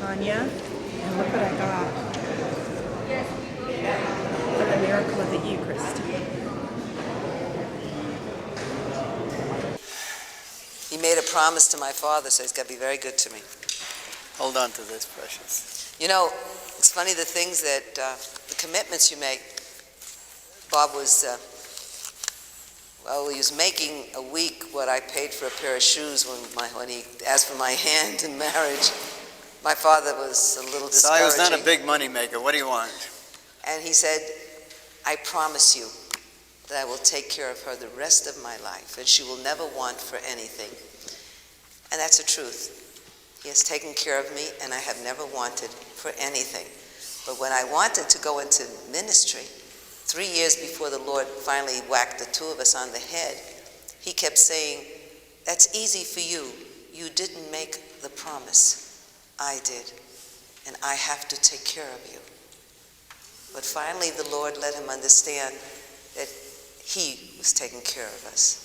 Tanya, and look what I got for the miracle of the Eucharist. He made a promise to my father, so he's got to be very good to me. Hold on to this, precious. You know, it's funny the things that, the commitments you make. Bob was, he was making a week what I paid for a pair of shoes when he asked for my hand in marriage. My father was a little discouraging. So I was not a big money maker. What do you want? And he said, I promise you that I will take care of her the rest of my life, and she will never want for anything. And that's the truth. He has taken care of me, and I have never wanted for anything. But when I wanted to go into ministry, 3 years before the Lord finally whacked the two of us on the head, he kept saying, that's easy for you. You didn't make the promise. I did. And I have to take care of you. But finally the Lord let him understand that he was taking care of us.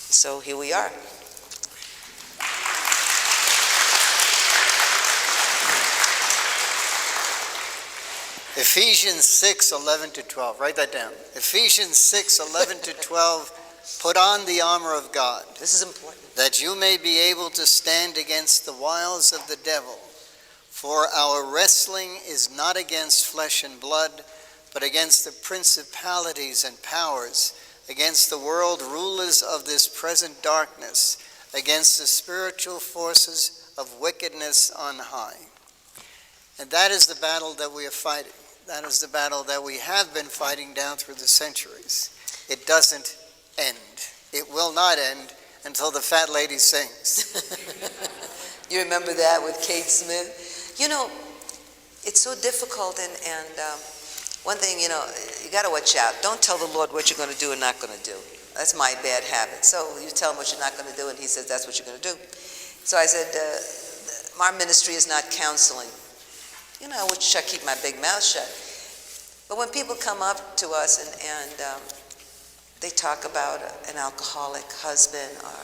So here we are. Ephesians 6:11-12. Write that down. Ephesians 6:11-12. Put on the armor of God. This is important. That you may be able to stand against the wiles of the devil. For our wrestling is not against flesh and blood, but against the principalities and powers, against the world rulers of this present darkness, against the spiritual forces of wickedness on high. And that is the battle that we are fighting. That is the battle that we have been fighting down through the centuries. It doesn't end. It will not end until the fat lady sings. You remember that with Kate Smith? You know, it's so difficult, and one thing, you know, you got to watch out. Don't tell the Lord what you're going to do and not going to do. That's my bad habit. So you tell him what you're not going to do, and he says that's what you're going to do. So I said, our ministry is not counseling. You know, which I keep my big mouth shut. But when people come up to us and they talk about an alcoholic husband or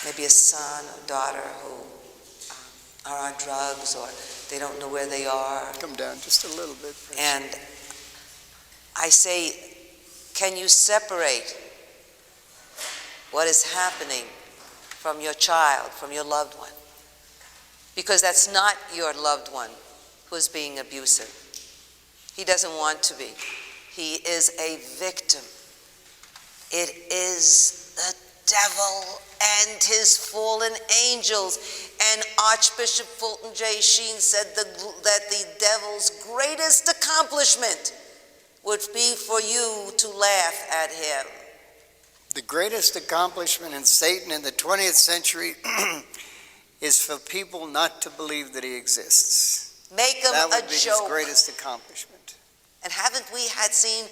maybe a son or daughter who are on drugs, or they don't know where they are. Come down just a little bit. Please. And I say, can you separate what is happening from your child, from your loved one? Because that's not your loved one who's being abusive. He doesn't want to be. He is a victim. It is the devil and his fallen angels. And Archbishop Fulton J. Sheen said that the devil's greatest accomplishment would be for you to laugh at him. The greatest accomplishment in Satan in the 20th century is for people not to believe that he exists. Make him a joke. That would be his greatest accomplishment. And haven't we had seen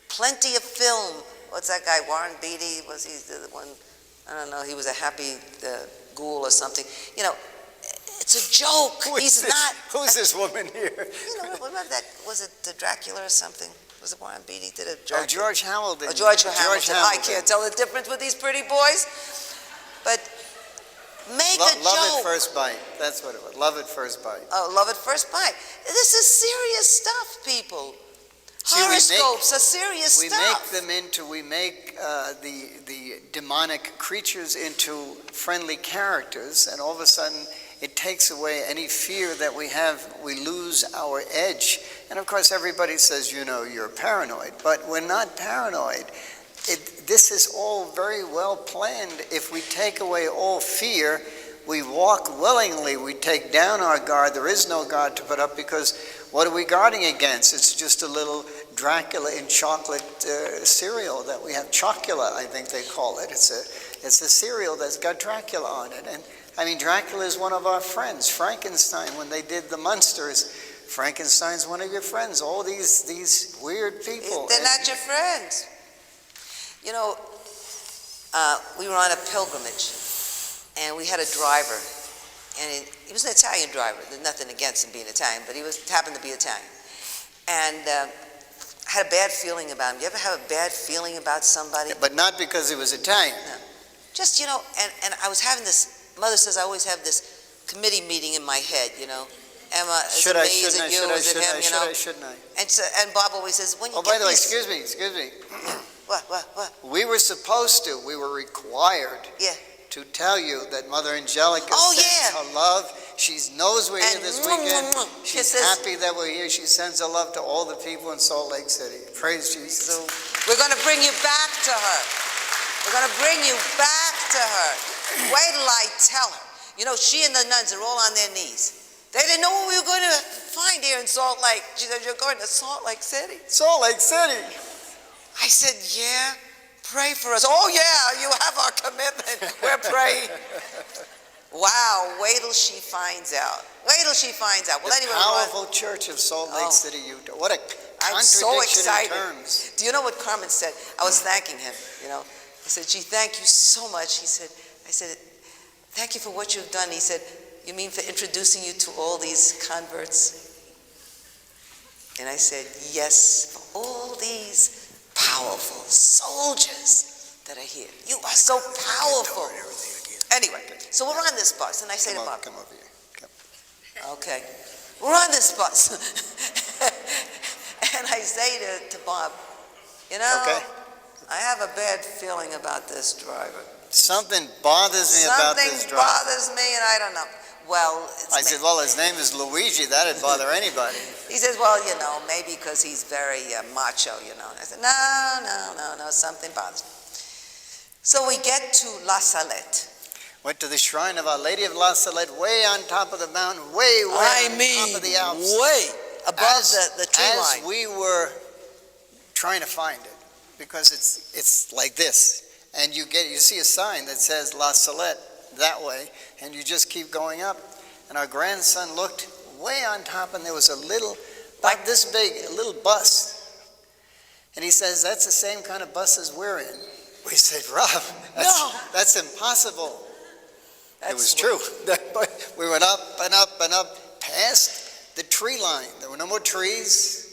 plenty of film? What's that guy, Warren Beatty? Was he the one? I don't know. He was a happy ghoul or something. You know, it's a joke. He's not. Who's this woman here? You know, what about that? Was it the Dracula or something? Was it Warren Beatty did a Dracula? Oh, George Hamilton. Oh, George Hamilton. I can't tell the difference with these pretty boys. But make a joke. Love at first bite. That's what it was. Love at first bite. Oh, love at first bite. This is serious stuff, people. Horoscopes are serious stuff. We make the demonic creatures into friendly characters, and all of a sudden it takes away any fear that we have. We lose our edge. And of course everybody says, you know, you're paranoid, but we're not paranoid. This is all very well planned. If we take away all fear, we walk willingly, we take down our guard. There is no guard to put up, because what are we guarding against? It's just a little Dracula in chocolate cereal that we have. Chocula, I think they call it. It's a cereal that's got Dracula on it. And I mean, Dracula is one of our friends. Frankenstein, when they did the monsters, Frankenstein's one of your friends. All these weird people. They're not your friends. You know, we were on a pilgrimage, and we had a driver, and he was an Italian driver. There's nothing against him being Italian, but he happened to be Italian. And I had a bad feeling about him. You ever have a bad feeling about somebody? Yeah, but not because he was Italian. No. Just, you know, and I was having this, Mother says I always have this committee meeting in my head, Emma, is Should it I, me, is shouldn't it I, you, should I, is it shouldn't I, him, should I, shouldn't I? And Bob always says, when you Oh, get by the way, these... excuse me. What? We were required Yeah. to tell you that Mother Angelica sends her love. She knows we're here And this weekend. She's kisses. happy that we're here. She sends her love to all the people in Salt Lake City. Praise Jesus. So we're going to bring you back to her. We're going to bring you back to her. Wait till I tell her. She and the nuns are all on their knees. They didn't know what we were going to find here in Salt Lake. She said, you're going to Salt Lake City? Salt Lake City. I said, yeah, pray for us. Oh, yeah, you have our commitment. We're praying. Wow, wait till she finds out. Wait till she finds out. Well, The anyway, powerful church of Salt Lake City, Utah. What a I'm so contradiction excited. in terms. Do you know what Carmen said? I was thanking him, I said, gee, thank you so much. I said, thank you for what you've done. He said, you mean for introducing you to all these converts? And I said, yes, for all these powerful soldiers that are here. You are so powerful. Anyway, so we're on this bus, and I say to Bob, Come over here. Come. okay, we're on this bus. And I say to Bob, Okay. I have a bad feeling about this driver. Something bothers me about this Something driver. bothers me, and I don't know. Well, I said, well, his name is Luigi. That'd bother anybody. he says, well, maybe because he's very macho, And I said, no, something bothers me. So we get to La Salette. Went to the shrine of Our Lady of La Salette, way on top of the mountain, way on top of the Alps. way above the tree line. As we were trying to find it, because it's like this, and you see a sign that says La Salette that way, and you just keep going up. And our grandson looked way on top, and there was a little, about this big, a little bus. And he says, that's the same kind of buses we're in. We said, Rob, that's impossible. It was true. We went up and up and up past the tree line. There were no more trees.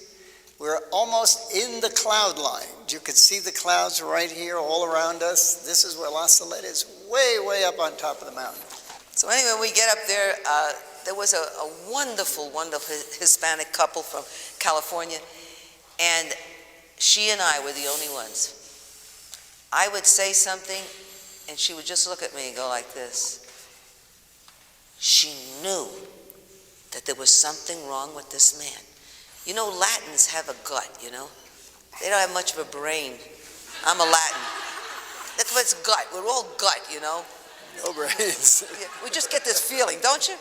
We were almost in the cloud line. You could see the clouds right here all around us. This is where La Salette is, way, way up on top of the mountain. So anyway, when we get up there, there was a wonderful, wonderful Hispanic couple from California, and she and I were the only ones. I would say something, and she would just look at me and go like this. She knew that there was something wrong with this man. Latins have a gut, They don't have much of a brain. I'm a Latin. That's what's gut. We're all gut, No brains. We just get this feeling, don't you?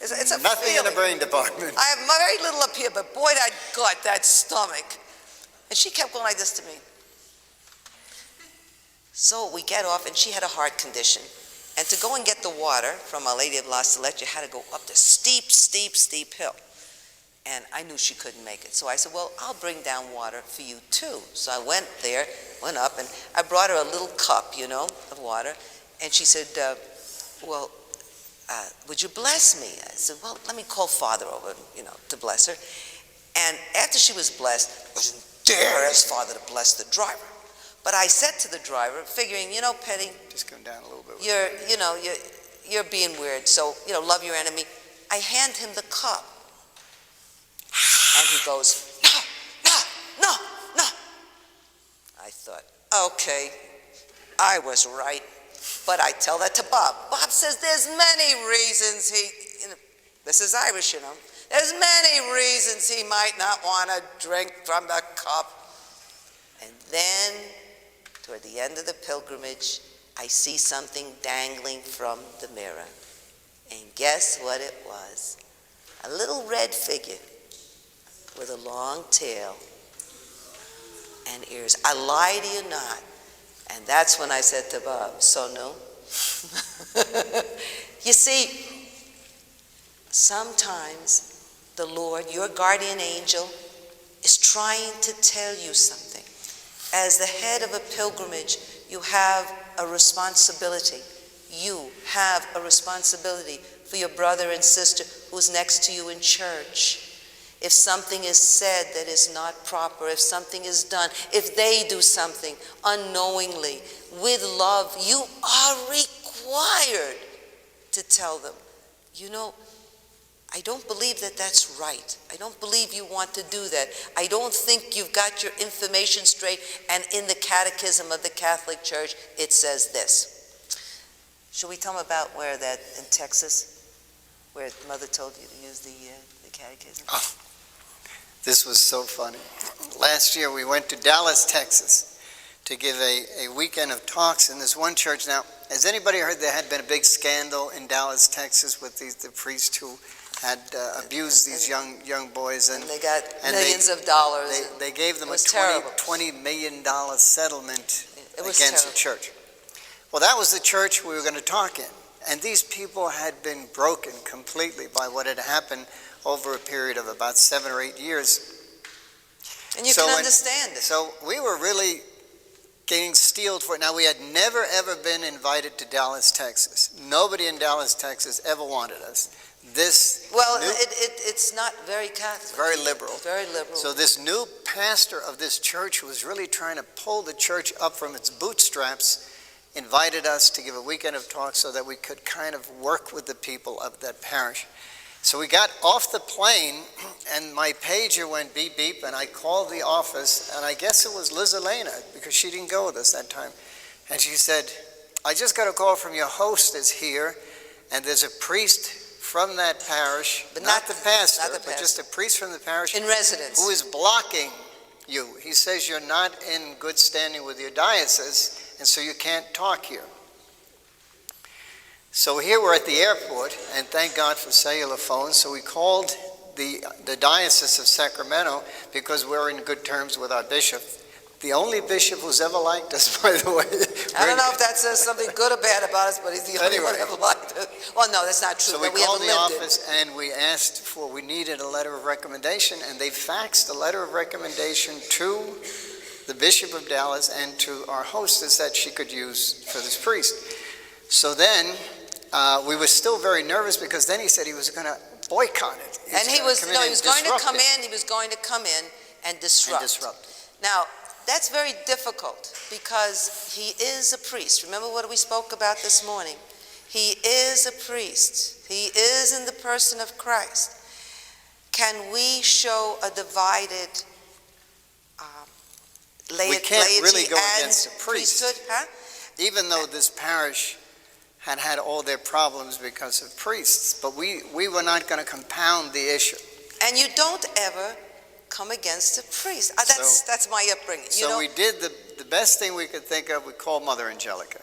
It's a Nothing feeling. in the brain department. I have very little up here, but boy, that gut, that stomach. And she kept going like this to me. So we get off, and she had a heart condition. And to go and get the water from Our Lady of La Salette, you had to go up the steep, steep, steep hill. And I knew she couldn't make it. So I said, well, I'll bring down water for you too. So I went there, went up, and I brought her a little cup, of water. And she said, would you bless me? I said, well, let me call Father over, to bless her. And after she was blessed, I didn't dare ask Father to bless the driver. But I said to the driver, figuring, Petty, Just come down a little bit. you're being weird, so, love your enemy. I hand him the cup. And he goes, no. I thought, okay, I was right. But I tell that to Bob. Bob says there's many reasons this is Irish, There's many reasons he might not want to drink from the cup. And then, toward the end of the pilgrimage, I see something dangling from the mirror. And guess what it was? A little red figure with a long tail and ears. I lie to you not. And that's when I said to Bob, so no? You see, sometimes the Lord, your guardian angel, is trying to tell you something. As the head of a pilgrimage, you have a responsibility. You have a responsibility for your brother and sister who's next to you in church. If something is said that is not proper, if something is done, if they do something unknowingly, with love, you are required to tell them. I don't believe that that's right. I don't believe you want to do that. I don't think you've got your information straight, and in the Catechism of the Catholic Church, it says this. Should we tell them about where that, in Texas, where Mother told you to use the Catechism? Oh, this was so funny. Last year we went to Dallas, Texas to give a weekend of talks in this one church. Now, has anybody heard there had been a big scandal in Dallas, Texas with the priest who had abused these young boys, and they got millions of dollars. They gave them a $20 million settlement against the church. Well, that was the church we were going to talk in, and these people had been broken completely by what had happened over a period of about 7 or 8 years. And you can understand it. So we were really getting steeled for it. Now, we had never, ever been invited to Dallas, Texas. Nobody in Dallas, Texas ever wanted us. It's not very Catholic. Very liberal. Very liberal. So this new pastor of this church was really trying to pull the church up from its bootstraps, invited us to give a weekend of talks so that we could kind of work with the people of that parish. So we got off the plane, and my pager went beep, beep, and I called the office, and I guess it was Liz Elena, because she didn't go with us that time. And she said, I just got a call from your host is here, and there's a priest from that parish, but not the pastor, but just a priest from the parish in residence, who is blocking you. He says you're not in good standing with your diocese, and so you can't talk here. So here we're at the airport, and thank God for cellular phones, so we called the Diocese of Sacramento because we're in good terms with our bishop. The only bishop who's ever liked us, by the way. I don't know if that says something good or bad about us, but he's the only one who ever liked us. Well, no, that's not true. So we called the office and we asked we needed a letter of recommendation, and they faxed a letter of recommendation to the Bishop of Dallas and to our hostess that she could use for this priest. So then we were still very nervous because then he said he was going to boycott it. He was going to come in and disrupt. Now, that's very difficult because he is a priest. Remember what we spoke about this morning? He is a priest. He is in the person of Christ. Can we show a divided laity we can't really go against a priest. Priesthood? Huh? Even though this parish had all their problems because of priests, but we were not going to compound the issue. And you don't ever come against a priest. That's my upbringing. So we did the best thing we could think of. We called Mother Angelica.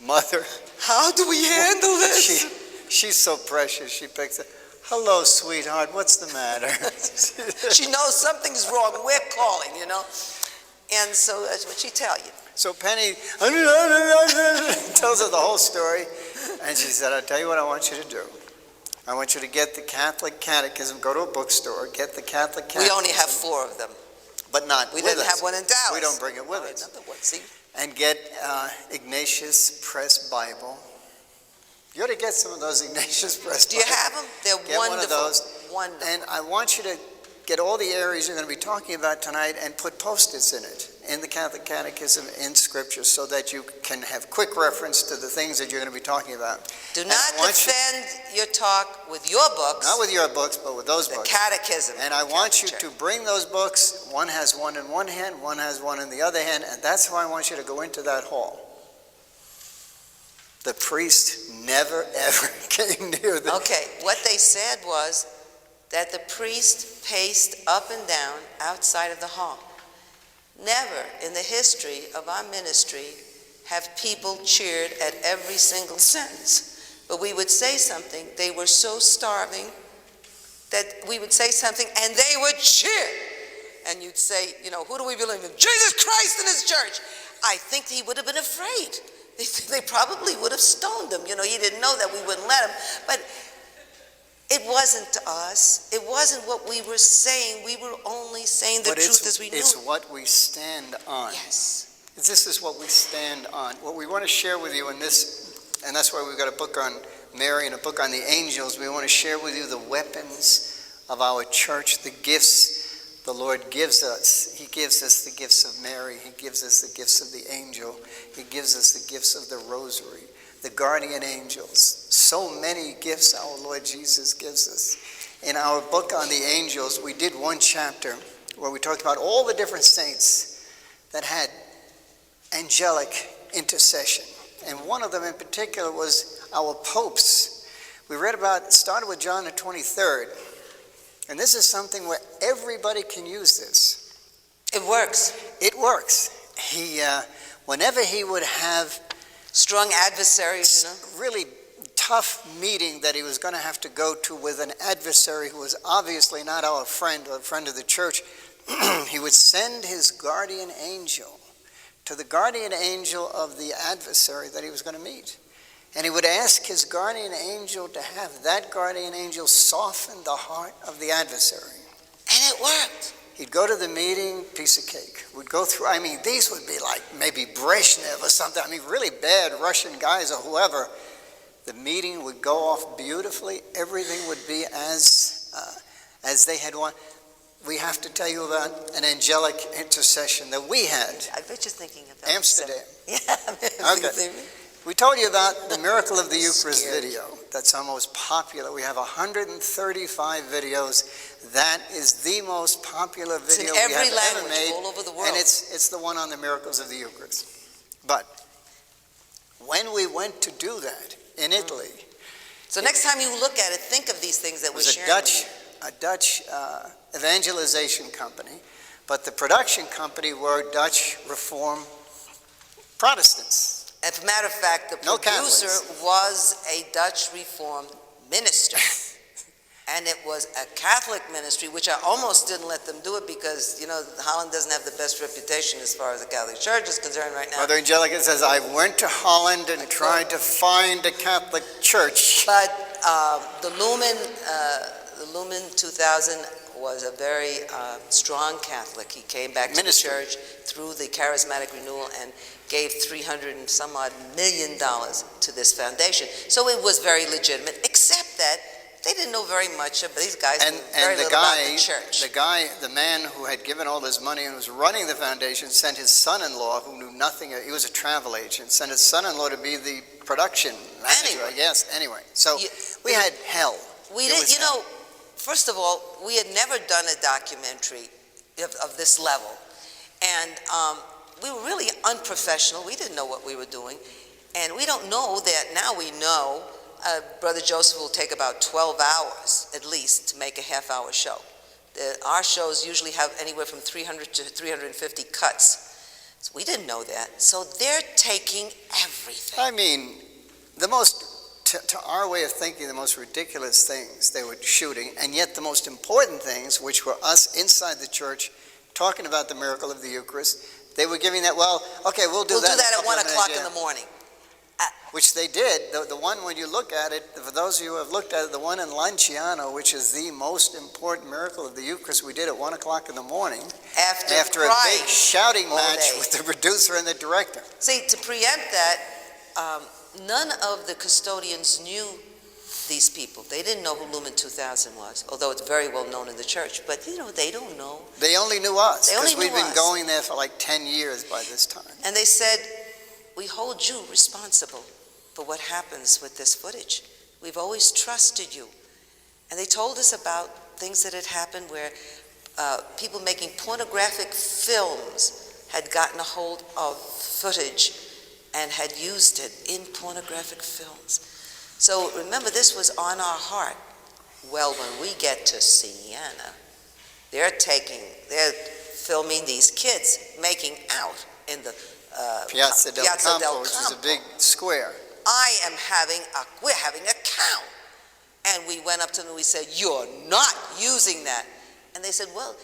Mother, how do we handle this? She's so precious. She picks up, hello, sweetheart, what's the matter? She knows something's wrong. We're calling, And so that's what she tell you. So Penny tells her the whole story, and she said, I'll tell you what I want you to do. I want you to get the Catholic Catechism, go to a bookstore, get the Catholic Catechism. We only have 4 of them. But not we with us. We didn't have one in Dallas. We don't bring it with us. And get Ignatius Press Bible. You ought to get some of those Ignatius Press Bibles. Do you have them? They're get wonderful. One of those. Wonderful. And I want you to get all the areas you're going to be talking about tonight and put post-its in it, in the Catholic Catechism, in Scripture, so that you can have quick reference to the things that you're going to be talking about. Do not defend your talk with your books. Not with your books, but with those books. The Catechism. And I want you to bring those books. One has one in one hand, one has one in the other hand, and that's how I want you to go into that hall. The priest never, ever came near them. Okay, what they said was that the priest paced up and down outside of the hall. Never in the history of our ministry have people cheered at every single sentence. But we would say something, they were so starving that we would say something and they would cheer. And you'd say, who do we believe in? Jesus Christ and his church. I think he would have been afraid. They probably would have stoned him. He didn't know that we wouldn't let him. But it wasn't to us. It wasn't what we were saying. We were only saying the truth as we knew. It's what we stand on. Yes. This is what we stand on. What we want to share with you in this, and that's why we've got a book on Mary and a book on the angels. We want to share with you the weapons of our church, the gifts the Lord gives us. He gives us the gifts of Mary. He gives us the gifts of the angel. He gives us the gifts of the rosary. the guardian angels. So many gifts our Lord Jesus gives us. In our book on the angels, we did one chapter where we talked about all the different saints that had angelic intercession. And one of them in particular was our popes. We read about, started with John the 23rd. And this is something where everybody can use this. It works. It works. Whenever he would have strong adversaries, really tough meeting that he was going to have to go to with an adversary who was obviously not our friend or a friend of the church, he would send his guardian angel to the guardian angel of the adversary that he was going to meet. And he would ask his guardian angel to have that guardian angel soften the heart of the adversary. And it worked. He'd go to the meeting, piece of cake. We'd go through, these would be like maybe Brezhnev or something. Really bad Russian guys or whoever. The meeting would go off beautifully. Everything would be as they had wanted. We have to tell you about an angelic intercession that we had. I bet you're thinking of Amsterdam. Yeah. Okay. We told you about the Miracle of the Eucharist video. That's our most popular. We have 135 videos. That is the most popular video we have ever made. All over the world. And it's the one on the miracles of the Eucharist. But when we went to do that in Italy. So next time you look at it, think of these things that we're sharing with you. A Dutch evangelization company, but the production company were Dutch Reform Protestants. As a matter of fact, the producer was a Dutch Reformed minister. And it was a Catholic ministry, which I almost didn't let them do it because, Holland doesn't have the best reputation as far as the Catholic Church is concerned right now. Mother Angelica says, I went to Holland and tried to find a Catholic church. But the Lumen 2000 was a very strong Catholic. He came back to the church through the charismatic renewal and gave $300 and some odd million to this foundation. So it was very legitimate, except that they didn't know very much about these guys. And the guy, the man who had given all this money and was running the foundation, sent his son-in-law, who knew nothing. He was a travel agent. Sent his son-in-law to be the production manager. Anyway. So we had hell. We did. First of all, we had never done a documentary of this level, and we were really unprofessional. We didn't know what we were doing, and we don't know that now. We know. Brother Joseph will take about 12 hours at least to make a half-hour show. Our shows usually have anywhere from 300 to 350 cuts. So we didn't know that. So they're taking everything. The most, to our way of thinking, the most ridiculous things they were shooting, and yet the most important things, which were us inside the church talking about the miracle of the Eucharist, they were giving that, we'll do that at 1 o'clock in the morning. Which they did. The one, when you look at it, for those of you who have looked at it, the one in Lanciano, which is the most important miracle of the Eucharist, we did at 1 o'clock in the morning. After a big shouting match with the producer and the director. See, to preempt that, none of the custodians knew these people. They didn't know who Lumen 2000 was, although it's very well known in the church. But, they don't know. They only knew us, because we've been going there for like 10 years by this time. And they said, we hold you responsible for what happens with this footage. We've always trusted you. And they told us about things that had happened where people making pornographic films had gotten a hold of footage and had used it in pornographic films. So remember, this was on our heart. Well, when we get to Siena, they're filming these kids making out in the Piazza del Campo, which is a big square. We're having a cow. And we went up to them and we said, you're not using that. And they said, well,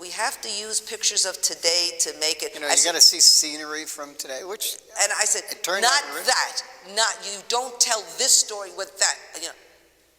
we have to use pictures of today to make it. You got to see scenery from today, which. And I said, you don't tell this story with that.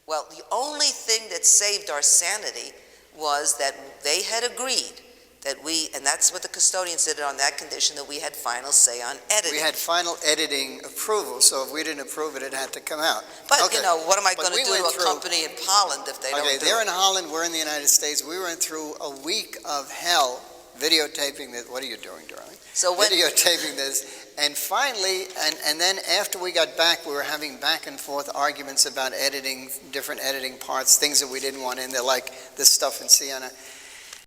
Well, the only thing that saved our sanity was that they had agreed that and that's what the custodians did on that condition, that we had final say on editing. We had final editing approval, so if we didn't approve it, it had to come out. But, what am I going to do to a company in Holland if they don't do it? They're in Holland, we're in the United States. We went through a week of hell videotaping this. What are you doing, darling? Videotaping this, And finally, and then after we got back, we were having back and forth arguments about editing, different editing parts, things that we didn't want in there, like this stuff in Siena.